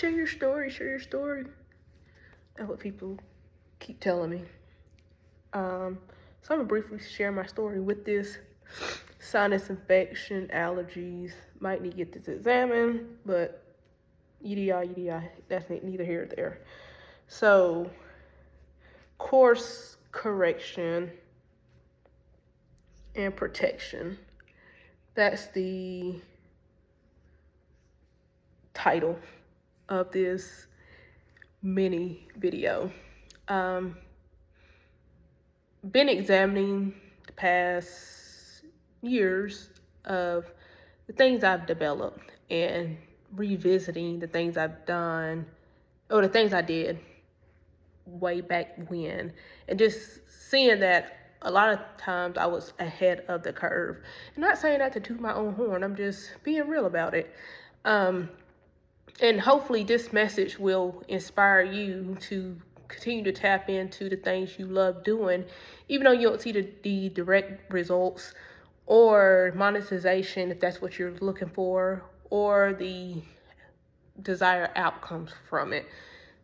share your story, share your story. That's what people keep telling me. So I'm gonna briefly share my story with this sinus infection, allergies. Might need to get this examined, but EDI, that's neither here nor there. So, course correction and protection. That's the title of this mini video. Been examining the past years of the things I've developed and revisiting the things I've done or the things I did way back when, and just seeing that a lot of times I was ahead of the curve. I'm not saying that to toot my own horn, I'm just being real about it. And hopefully this message will inspire you to continue to tap into the things you love doing, even though you don't see the direct results or monetization, if that's what you're looking for, or the desired outcomes from it.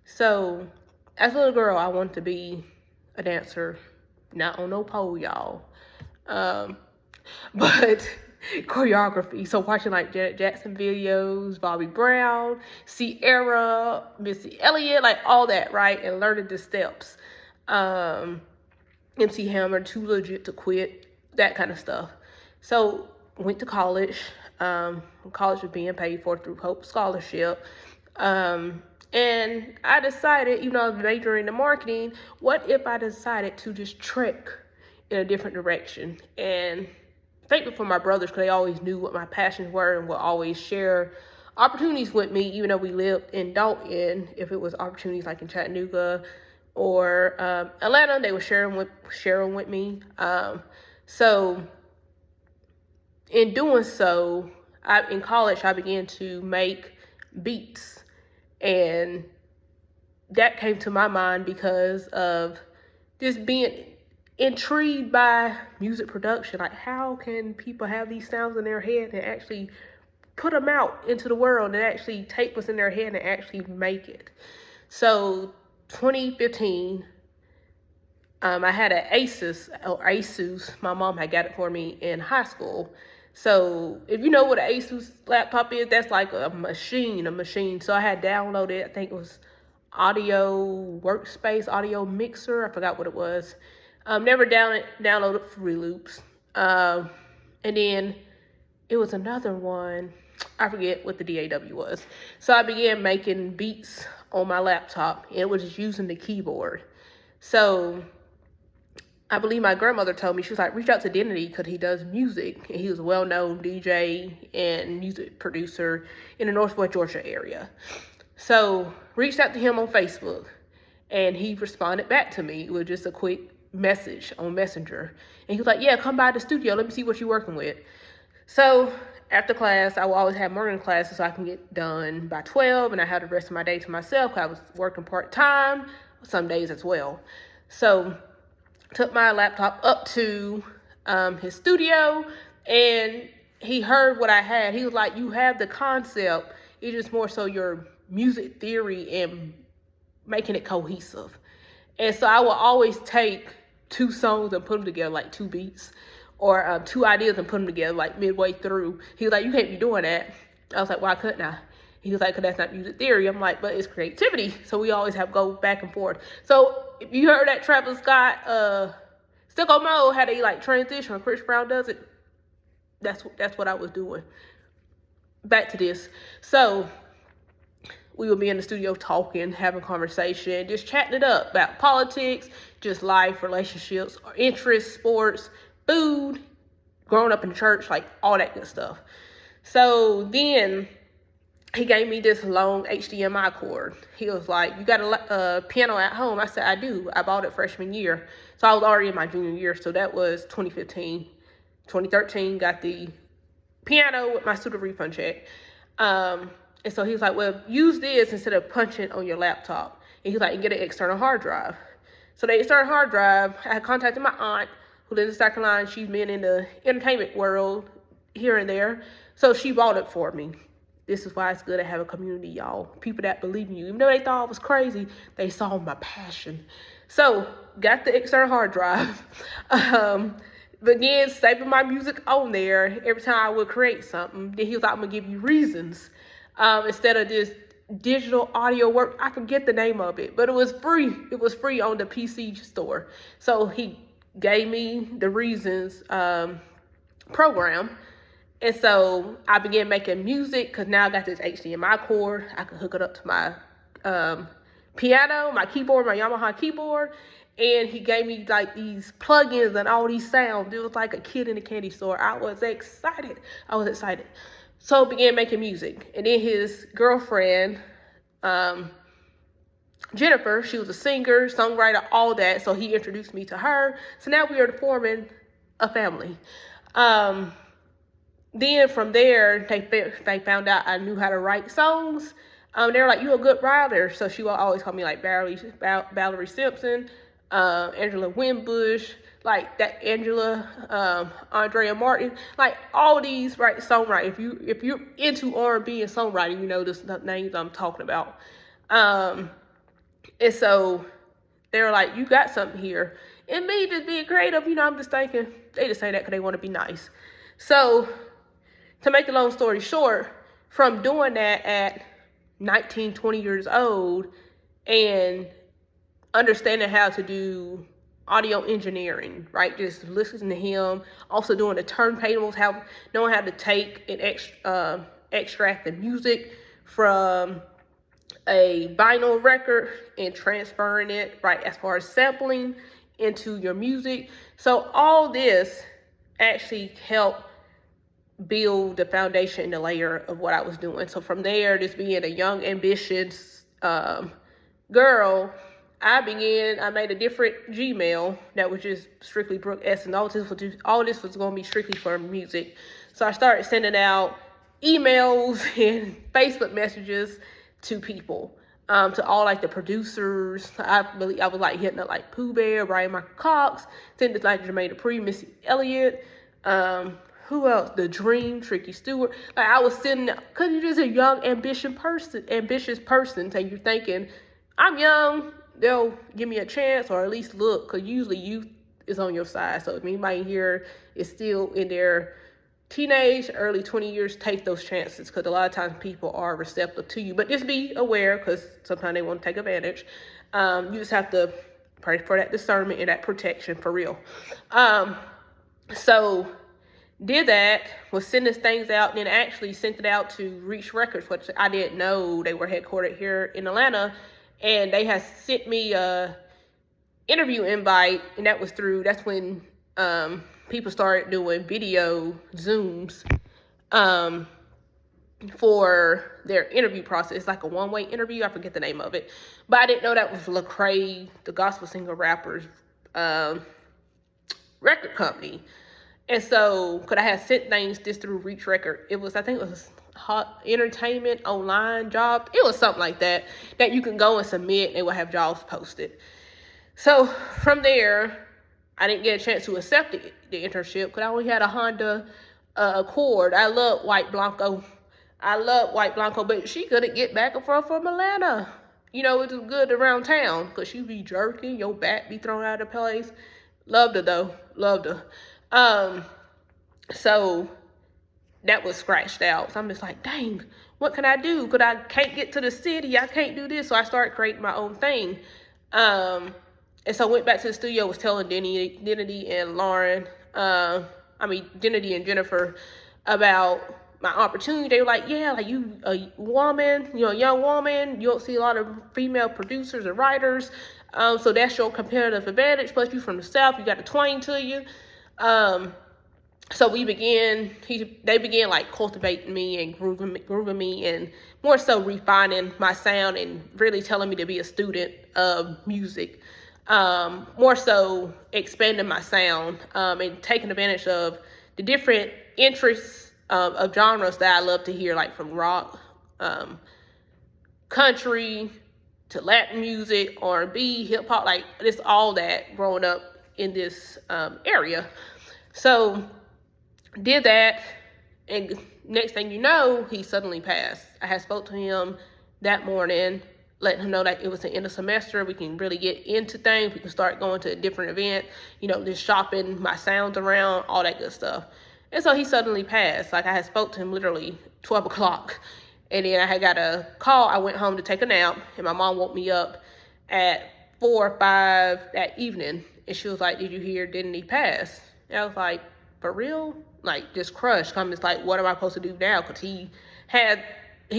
So as a little girl, I wanted to be a dancer, not on no pole, y'all. But choreography. So watching like Janet Jackson videos, Bobby Brown, Ciara, Missy Elliott, like all that, right? And learning the steps. MC Hammer, Too Legit to Quit, that kind of stuff. So went to college. College was being paid for through Hope Scholarship. And I decided, even though I was majoring in marketing, what if I decided to just trek in a different direction? And thankful for my brothers, because they always knew what my passions were and would always share opportunities with me, even though we lived in Dalton. If it was opportunities like in Chattanooga or Atlanta, they would share them with me. So in doing so, in college, I began to make beats. And that came to my mind because of just being intrigued by music production. Like, how can people have these sounds in their head and actually put them out into the world and actually take what's in their head and actually make it? So 2015, I had an Asus. My mom had got it for me in high school. So if you know what an Asus laptop is, that's like a machine. So I had downloaded, I think it was Audio Workspace, Audio Mixer. I forgot what it was. Never downloaded Fruity Loops. And then it was another one. I forget what the DAW was. So I began making beats on my laptop. And it was just using the keyboard. So I believe my grandmother told me, she was like, reach out to Identity because he does music. And he was a well-known DJ and music producer in the Northwest Georgia area. So reached out to him on Facebook, and he responded back to me with just a quick message on Messenger. And he was like, yeah, come by the studio. Let me see what you're working with. So after class, I will always have morning classes so I can get done by 12, and I had the rest of my day to myself because I was working part-time some days as well. So took my laptop up to his studio, and he heard what I had. He was like, you have the concept. It's just more so your music theory and making it cohesive. And so I will always take 2 songs and put them together, like 2 beats, or 2 ideas and put them together, like midway through. He was like, you can't be doing that. I was like, why couldn't I? He was like, because that's not music theory. I'm like, but it's creativity. So we always have go back and forth. So if you heard that Travis Scott, Sicko Mode, how they like transition, when Chris Brown does it, that's what I was doing. Back to this. So we would be in the studio talking, having conversation, just chatting it up about politics, just life, relationships, or interests, sports, food, growing up in church, like all that good stuff. So then he gave me this long HDMI cord. He was like, you got a piano at home? I said, I do. I bought it freshman year. So I was already in my junior year. So that was 2015. 2013, got the piano with my student refund check. And so he was like, well, use this instead of punching on your laptop. And he's like, and get an external hard drive. So the external hard drive, I had contacted my aunt, who lives in South Carolina. She's been in the entertainment world here and there. So she bought it for me. This is why it's good to have a community, y'all. People that believe in you. Even though they thought I was crazy, they saw my passion. So, got the external hard drive. Began saving my music on there every time I would create something. Then he was like, I'm going to give you reasons. Instead of this digital audio work, I forget the name of it, but it was free. It was free on the PC store. So he gave me the reasons program. And so I began making music because now I got this HDMI cord. I could hook it up to my piano, my keyboard, my Yamaha keyboard. And he gave me like these plugins and all these sounds. It was like a kid in a candy store. I was excited. So began making music. And then his girlfriend, Jennifer, she was a singer, songwriter, all that. So he introduced me to her. So now we are forming a family. Then from there, they found out I knew how to write songs. They were like, "You're a good writer." So she will always call me like Valerie Simpson, Angela Winbush, like that Angela, Andrea Martin, like all these songwriters. If you're into R&B and songwriting, you know the names I'm talking about. And so they were like, "You got something here." And me just being creative, I'm just thinking they just say that because they want to be nice. So to make the long story short, from doing that at 19, 20 years old and understanding how to do audio engineering, right? Just listening to him, also doing the turntables, knowing how to take and extract the music from a vinyl record and transferring it, right, as far as sampling into your music. So all this actually helped build the foundation and the layer of what I was doing. So from there, just being a young, ambitious girl, I made a different Gmail that was just strictly Brooke S. And all this was going to be strictly for music. So I started sending out emails and Facebook messages to people, to all like the producers. I was like hitting up like Pooh Bear, Brian Michael Cox, sending it like Jermaine Dupri, Missy Elliott, who else? The Dream, Tricky Stewart. Like I was sitting there, cause you're just a young, ambitious person. So you're thinking, I'm young, they'll give me a chance or at least look, cause usually youth is on your side. So if anybody here is still in their teenage, early 20 years, take those chances, cause a lot of times people are receptive to you. But just be aware, cause sometimes they want to take advantage. You just have to pray for that discernment and that protection for real. So did that, was sending things out, and then actually sent it out to Reach Records, which I didn't know they were headquartered here in Atlanta. And they had sent me a interview invite, and that's when people started doing video Zooms for their interview process. It's like a one-way interview. I forget the name of it. But I didn't know that was Lecrae, the gospel singer rapper's record company. And so, because I had sent things just through Reach Record, I think it was Hot Entertainment Online Job. It was something like that you can go and submit, and they will have jobs posted. So from there, I didn't get a chance to accept the internship because I only had a Honda Accord. I love White Blanco, but she couldn't get back and forth from Atlanta. It was good around town because she be jerking, your back be thrown out of the place. Loved her though, loved her. So that was scratched out. So I'm just like, dang, what can I do? Because I can't get to the city. I can't do this. So I started creating my own thing. And so I went back to the studio, was telling Denity and Lauren, Denity and Jennifer about my opportunity. They were like, yeah, like you a woman, a young woman, you don't see a lot of female producers and writers. So that's your competitive advantage. Plus you from the South, you got the twang to you. So they began like cultivating me and grooving me and more so refining my sound and really telling me to be a student of music. More so expanding my sound, and taking advantage of the different interests of genres that I love to hear, like from rock, country, to Latin music, R&B, hip hop, like just all that growing up in this area. So did that, And next thing you know, he suddenly passed. I had spoke to him that morning, letting him know that it was the end of semester. We can really get into things. We can start going to a different event, just shopping my sounds around, all that good stuff. And so he suddenly passed. Like, I had spoke to him literally 12 o'clock. And then I had got a call. I went home to take a nap, and my mom woke me up at 4 or 5 that evening. And she was like, did you hear, didn't he pass? And I was like, for real? Like, just crushed. I'm just like, what am I supposed to do now? Because he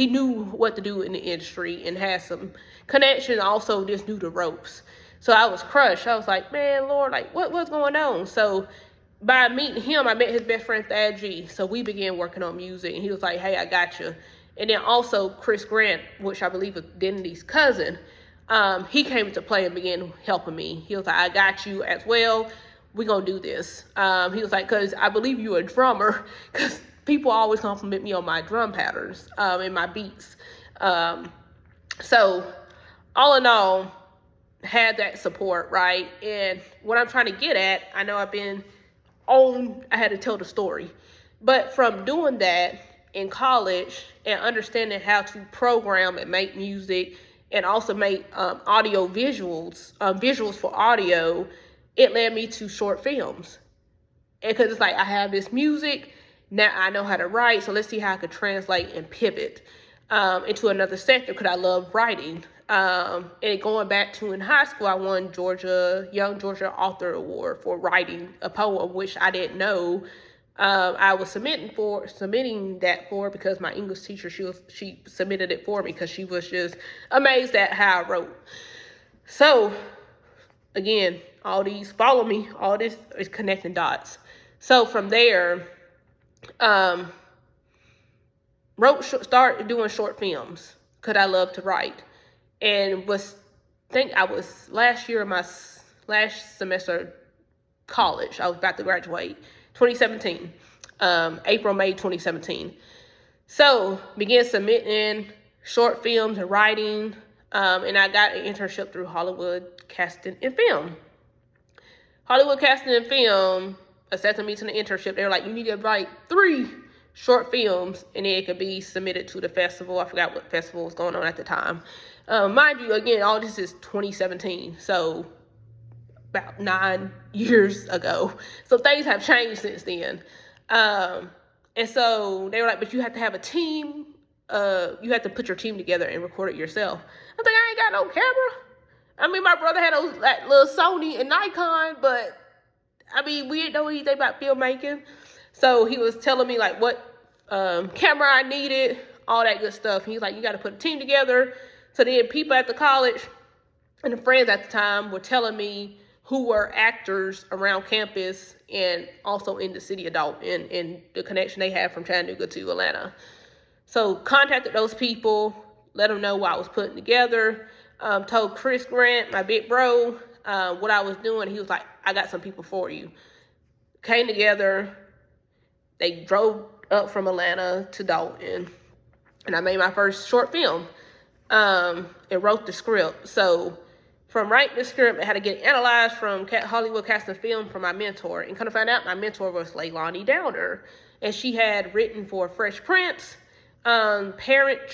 knew what to do in the industry and had some connection, also just knew the ropes. So I was crushed. I was like, man, Lord, like, what's going on? So by meeting him, I met his best friend, Thad G. So we began working on music, and he was like, hey, I got you. And then also Chris Grant, which I believe was Denny's cousin, he came into play and began helping me. He was like, I got you as well. We're going to do this. He was like, because I believe you're a drummer, because people always compliment me on my drum patterns and my beats. So all in all, had that support, right? And what I'm trying to get at, I know I had to tell the story. But from doing that in college and understanding how to program and make music and also make audio visuals for audio, it led me to short films. And because it's like, I have this music, now I know how to write, so let's see how I could translate and pivot into another sector, because I love writing. And going back to in high school, I won Young Georgia Author Award for writing a poem, which I didn't know I was submitting that for, because my English teacher, she submitted it for me because she was just amazed at how I wrote. So again, follow me, all this is connecting dots. So from there, started doing short films because I love to write, and I was last year, my last semester college, I was about to graduate, 2017, May 2017. So began submitting short films and writing, and I got an internship through Hollywood Casting and Film. Hollywood Casting and Film accepted me to the internship. They were like, you need to write 3 short films, and then it could be submitted to the festival. I forgot what festival was going on at the time. Mind you, again, all this is 2017, so about 9 years ago. So things have changed since then. And so they were like, but you have to have a team. You have to put your team together and record it yourself. I was like, I ain't got no camera. I mean, my brother had that little Sony and Nikon, but I mean, we didn't know anything about filmmaking. So he was telling me like what camera I needed, all that good stuff. He's like, you got to put a team together. So then people at the college and the friends at the time were telling me who were actors around campus and also in the city of Dalton and the connection they had from Chattanooga to Atlanta. So contacted those people, let them know what I was putting together, told Chris Grant, my big bro, what I was doing. He was like, I got some people for you. Came together. They drove up from Atlanta to Dalton, and I made my first short film and wrote the script. So from writing the script, I had to get analyzed from Hollywood Casting Film from my mentor, and kind of found out my mentor was Leilani Downer, and she had written for Fresh Prince, Parenthood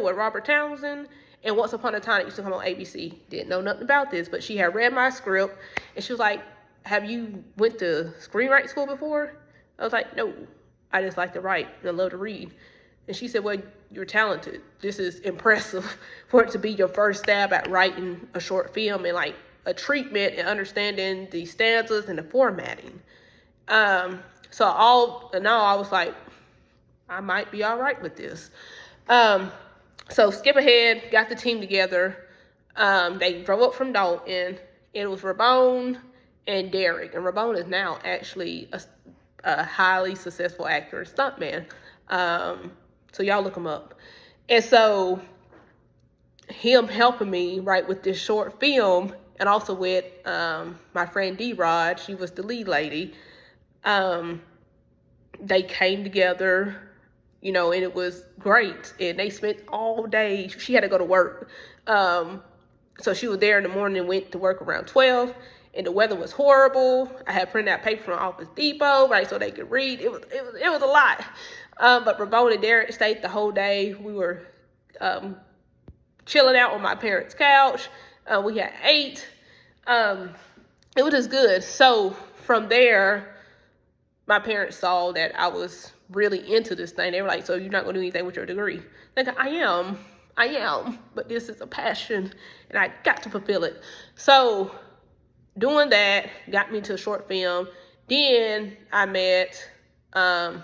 with Robert Townsend, and Once Upon a Time it used to come on ABC. Didn't know nothing about this, but she had read my script, and she was like, have you went to screenwriting school before? I was like, no, I just like to write and I love to read. And she said, well, you're talented. This is impressive for it to be your first stab at writing a short film and like a treatment and understanding the stanzas and the formatting. So all in all, I was like, I might be all right with this. So skip ahead, got the team together. They drove up from Dalton. It was Ramon and Derek. And Ramon is now actually a highly successful actor and stuntman. So y'all look him up. And so him helping me write with this short film, and also with my friend D-Rod, she was the lead lady. They came together, you know, and it was great. And they spent all day. She had to go to work. So she was there in the morning and went to work around 12. and the weather was horrible. I had printed out paper from Office Depot, right, so they could read. It was a lot. But Ramon and Derek stayed the whole day. We were chilling out on my parents' couch. We had ate. It was just good. So from there, my parents saw that I was really into this thing. They were like, so you're not going to do anything with your degree? Like, I am, but this is a passion and I got to fulfill it. So doing that got me to a short film. Then I met other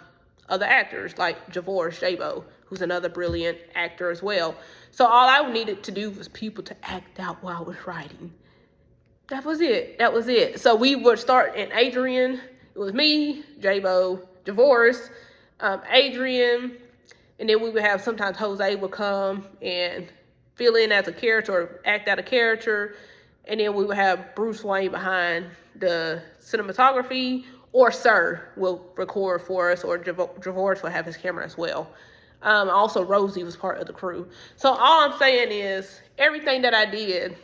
actors like Javoris Jabo, who's another brilliant actor as well. So all I needed to do was people to act out while I was writing. That was it. So we would start in Adrian. It was me, Jabo, Javoris, Adrian, and then we would have, sometimes Jose would come and fill in as a character or act out a character. And then we would have Bruce Wayne behind the cinematography, or Sir will record for us, or Javoris will have his camera as well. Also, Rosie was part of the crew. So all I'm saying is everything that I did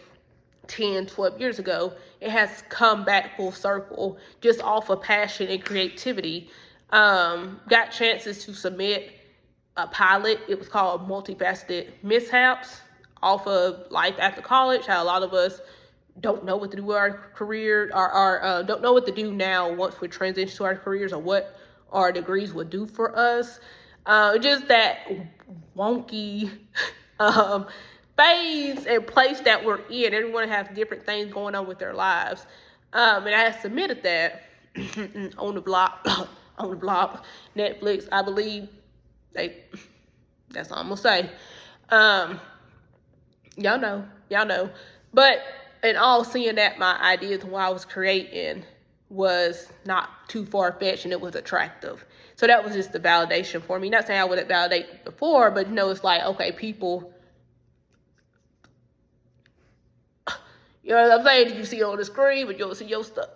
10, 12 years ago, it has come back full circle, just off of passion and creativity. Got chances to submit a pilot. It was called Multifaceted Mishaps, off of Life After College, how a lot of us don't know what to do with our career, or don't know what to do now once we transition to our careers, or what our degrees would do for us. Just that wonky phase and place that we're in. Everyone has different things going on with their lives. And I had submitted that on the block, Netflix, I believe. That's all I'm gonna say. Y'all know. But in all, seeing that my ideas and what I was creating was not too far-fetched and it was attractive. So that was just the validation for me. Not saying I wouldn't validate before, but it's like, okay, people, you know what I'm saying? You see it on the screen, but you don't see your stuff,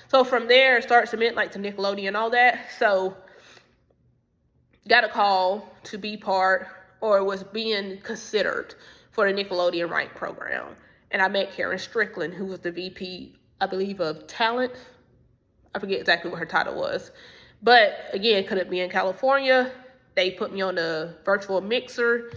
So from there, start submitting like to Nickelodeon and all that. So got a call to be part, or was being considered for the Nickelodeon Writing Program. And I met Karen Strickland, who was the VP, I believe, of talent. I forget exactly what her title was. But again, couldn't be in California. They put me on the virtual mixer.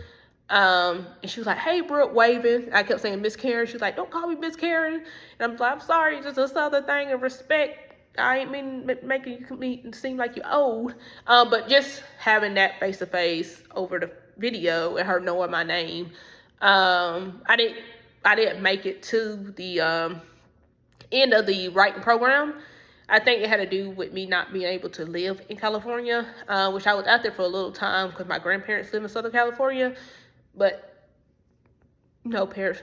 And she was like, hey, Brooke, waving. I kept saying Miss Karen. She was like, don't call me Miss Karen. And I'm like, I'm sorry, just this other thing of respect. I ain't mean making you seem like you're old. But just having that face-to-face over the video and her knowing my name. I didn't make it to the end of the writing program. I think it had to do with me not being able to live in California, which I was out there for a little time because my grandparents live in Southern California. But my parents,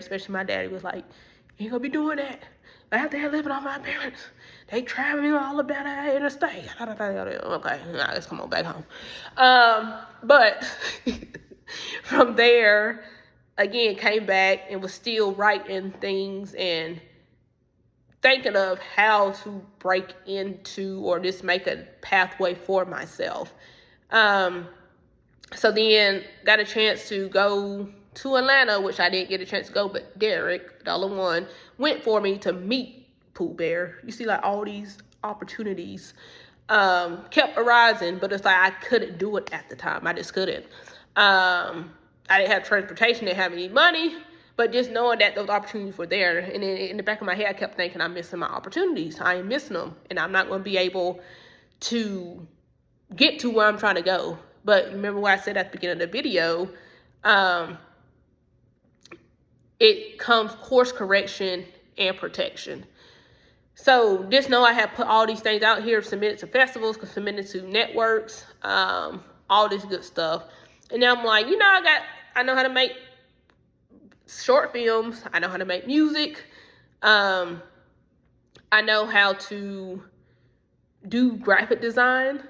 especially my daddy, was like, you ain't gonna be doing that. I have to have living on my parents. They traveling all about the interstate. Okay, let's come on back home. But from there, again, came back and was still writing things and thinking of how to break into, or just make a pathway for myself. So then got a chance to go to Atlanta, which I didn't get a chance to go, but Derek, the other one, went for me to meet Pooh Bear. You see, like, all these opportunities kept arising, but it's like I couldn't do it at the time. I just couldn't. I didn't have transportation, didn't have any money, but just knowing that those opportunities were there. And then in the back of my head, I kept thinking, I'm missing my opportunities. I ain't missing them, and I'm not going to be able to get to where I'm trying to go. But remember what I said at the beginning of the video, it comes course correction and protection. So just know I have put all these things out here, submitted to festivals, submitted to networks, all this good stuff. And now I'm like, I know how to make short films. I know how to make music. I know how to do graphic design,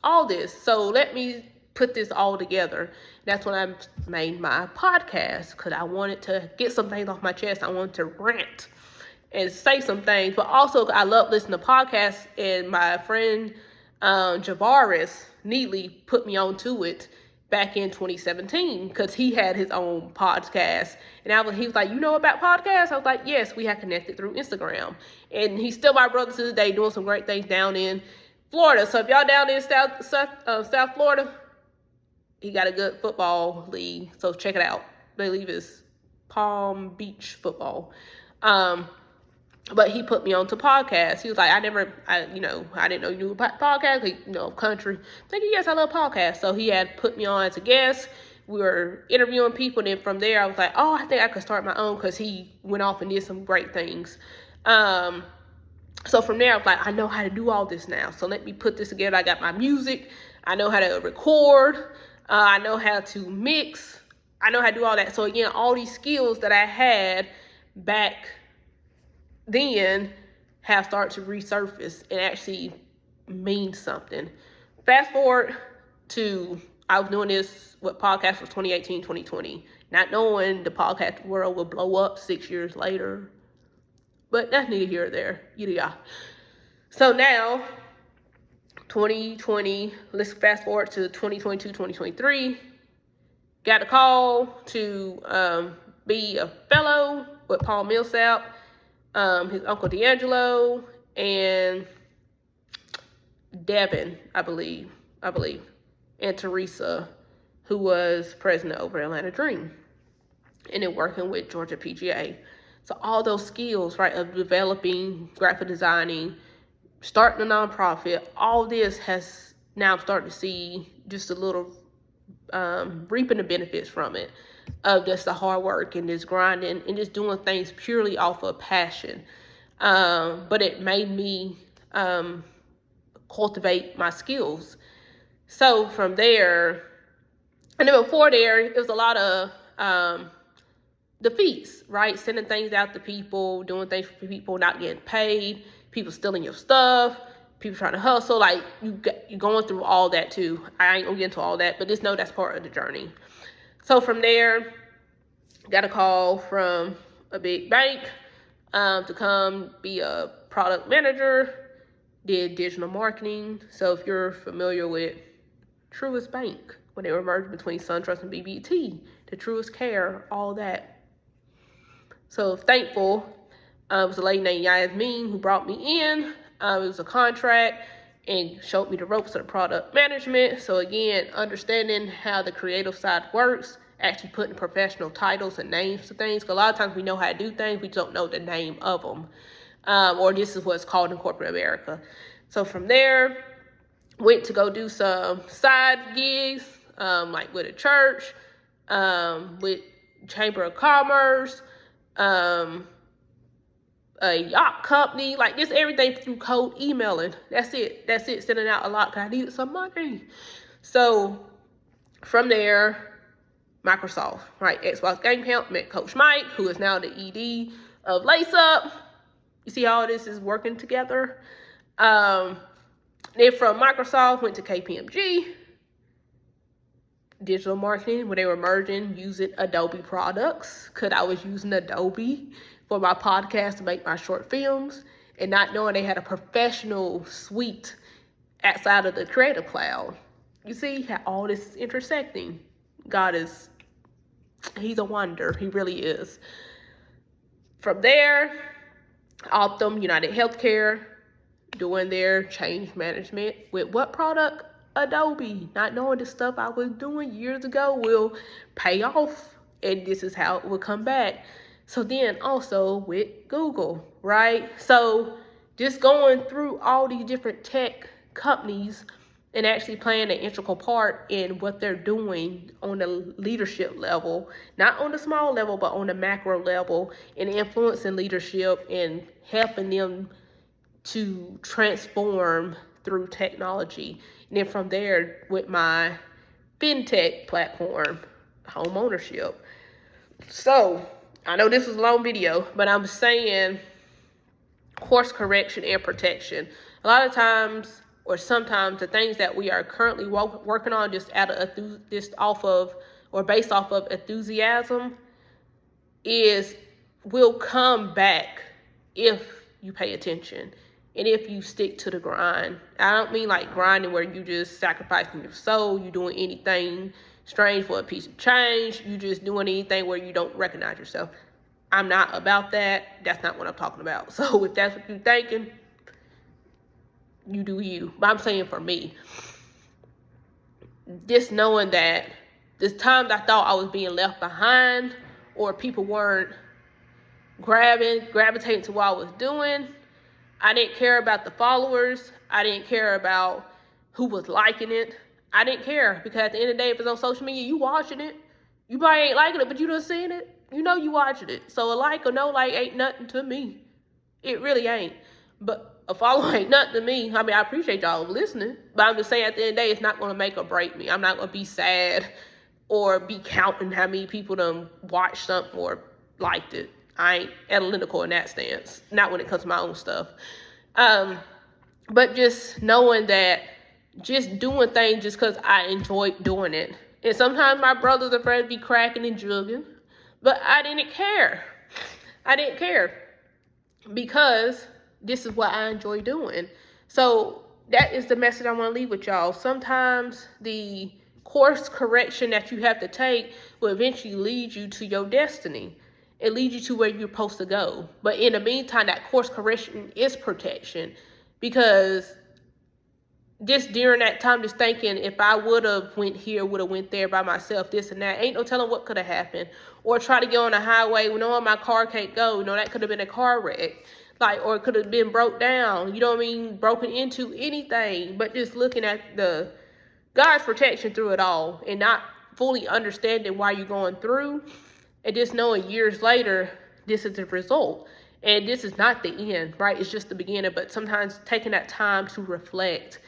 all this. So let me put this all together. That's when I made my podcast, because I wanted to get some things off my chest. I wanted to rant and say some things, but also I love listening to podcasts, and my friend Javaris Neely put me on to it. back in 2017 because he had his own podcast. And he was like, you know about podcasts? I was like, yes, we had connected through Instagram. And he's still my brother to this day, doing some great things down in Florida. So if y'all down in South Florida, he got a good football league. So check it out. I believe it's Palm Beach football. But he put me onto podcasts. He was like, I didn't know you knew about podcasts, country. Thinking, yes, I love podcasts. So he had put me on as a guest. We were interviewing people. And then from there, I was like, oh, I think I could start my own, because he went off and did some great things. So from there, I was like, I know how to do all this now. So let me put this together. I got my music. I know how to record. I know how to mix. I know how to do all that. So again, all these skills that I had back then have started to resurface and actually mean something. Fast forward to, I was doing this with podcasts for 2018, 2020, not knowing the podcast world would blow up 6 years later. But that's neither here or there. Yeah. So now, 2020, let's fast forward to 2022, 2023. Got a call to be a fellow with Paul Millsap, his uncle D'Angelo, and Devin, I believe, and Teresa, who was president over Atlanta Dream, and then working with Georgia PGA. So all those skills, right, of developing, graphic designing, starting a nonprofit, all this has now started to see just a little reaping the benefits from it, of just the hard work and just grinding and just doing things purely off of passion. But it made me cultivate my skills. So from there, and then before there, it was a lot of defeats, right? Sending things out to people, doing things for people, not getting paid, people stealing your stuff, people trying to hustle. Like, you're going through all that too. I ain't gonna get into all that, but just know that's part of the journey. So from there, got a call from a big bank to come be a product manager, did digital marketing. So if you're familiar with Truist Bank, when they were merged between SunTrust and BB&T, the Truist Care, all that. So thankful. It was a lady named Yasmin who brought me in. It was a contract and showed me the ropes of the product management. So again, understanding how the creative side works, actually putting professional titles and names to things. Because a lot of times we know how to do things, we don't know the name of them. Or this is what's called in corporate America. So from there, went to go do some side gigs, like with a church, with Chamber of Commerce, a yacht company, like just everything through cold emailing. That's it. Sending out a lot because I needed some money. So from there, Microsoft, right? Xbox Game Camp, met Coach Mike, who is now the ED of Lace Up. You see how this is working together. Then from Microsoft, went to KPMG, digital marketing, where they were merging using Adobe products, because I was using Adobe for my podcast to make my short films, and not knowing they had a professional suite outside of the Creative Cloud. You see how all this is intersecting. God he's a wonder. He really is. From there, Optum, United Healthcare, doing their change management with what product? Adobe. Not knowing the stuff I was doing years ago will pay off, and this is how it will come back. So then also with Google, right? So just going through all these different tech companies and actually playing an integral part in what they're doing on the leadership level, not on the small level, but on the macro level, and influencing leadership and helping them to transform through technology. And then from there, with my fintech platform, home ownership. So I know this was a long video, but I'm saying course correction and protection. A lot of times, or sometimes, the things that we are currently working on just based off of enthusiasm will come back if you pay attention and if you stick to the grind. I don't mean like grinding where you just sacrificing your soul, you doing anything strange for a piece of change. You just doing anything where you don't recognize yourself. I'm not about that. That's not what I'm talking about. So if that's what you're thinking, you do you. But I'm saying for me, just knowing that there's times I thought I was being left behind, or people weren't gravitating to what I was doing. I didn't care about the followers. I didn't care about who was liking it. I didn't care, because at the end of the day, if it's on social media, you watching it. You probably ain't liking it, but you done seen it. You know you watching it. So a like or no like ain't nothing to me. It really ain't. But a follow ain't nothing to me. I mean, I appreciate y'all listening, but I'm just saying at the end of the day, it's not going to make or break me. I'm not going to be sad or be counting how many people done watched something or liked it. I ain't analytical in that stance. Not when it comes to my own stuff. But just knowing that, just doing things just because I enjoy doing it. And sometimes my brothers and friends be cracking and jugging, but I didn't care. I didn't care, because this is what I enjoy doing. So that is the message I want to leave with y'all. Sometimes the course correction that you have to take will eventually lead you to your destiny. It leads you to where you're supposed to go. But in the meantime, that course correction is protection, because just during that time, just thinking, if I would have went here, would have went there by myself, this and that, ain't no telling what could have happened. Or try to get on the highway, knowing my car can't go, that could have been a car wreck. Or it could have been broke down, broken into, anything. But just looking at the God's protection through it all, and not fully understanding why you're going through, and just knowing years later, this is the result. And this is not the end, right? It's just the beginning. But sometimes taking that time to reflect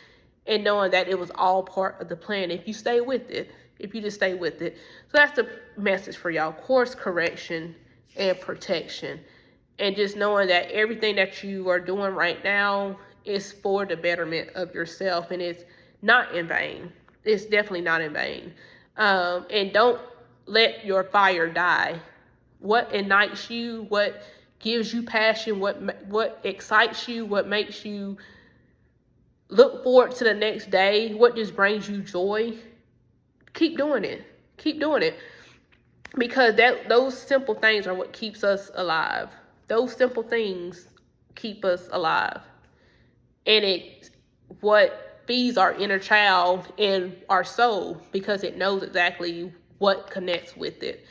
and knowing that it was all part of the plan, if you stay with it, if you just stay with it. So that's the message for y'all: course correction and protection. And just knowing that everything that you are doing right now is for the betterment of yourself, and it's not in vain. It's definitely not in vain. And don't let your fire die. What ignites you, what gives you passion, what excites you, what makes you look forward to the next day, what just brings you joy, keep doing it. Keep doing it. Because those simple things are what keeps us alive. Those simple things keep us alive. And it's what feeds our inner child and our soul, because it knows exactly what connects with it.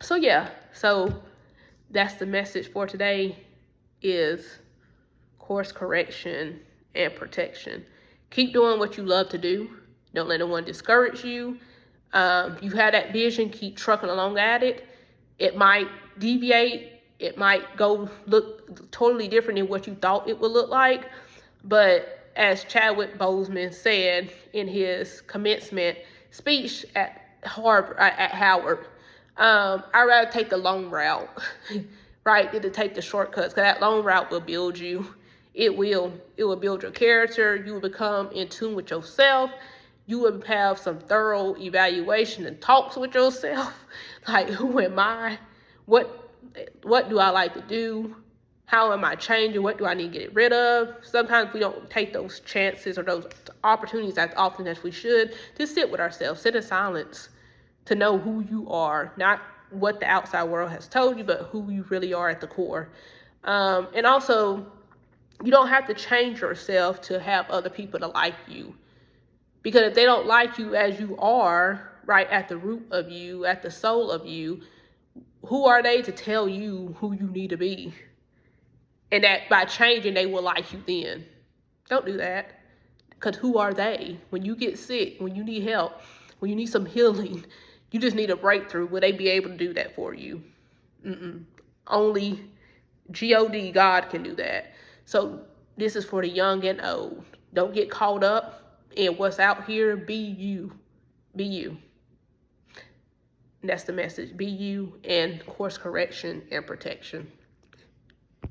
So that's the message for today, is course correction and protection. Keep doing what you love to do. Don't let anyone discourage you. You have that vision, keep trucking along at it. It might deviate. It might go look totally different than what you thought it would look like. But as Chadwick Boseman said in his commencement speech at Howard, I'd rather take the long route, right, than to take the shortcuts, because that long route will build you. It will build your character. You will become in tune with yourself. You will have some thorough evaluation and talks with yourself. Like, who am I? What do I like to do? How am I changing? What do I need to get rid of? Sometimes we don't take those chances or those opportunities as often as we should. Just sit with ourselves, sit in silence, to know who you are, not what the outside world has told you, but who you really are at the core. And also, you don't have to change yourself to have other people to like you. Because if they don't like you as you are, right, at the root of you, at the soul of you, who are they to tell you who you need to be? And that by changing, they will like you then. Don't do that. Because who are they? When you get sick, when you need help, when you need some healing, you just need a breakthrough. Will they be able to do that for you? Only God can do that. So this is for the young and old. Don't get caught up in what's out here. Be you. Be you. And that's the message. Be you, and course correction and protection.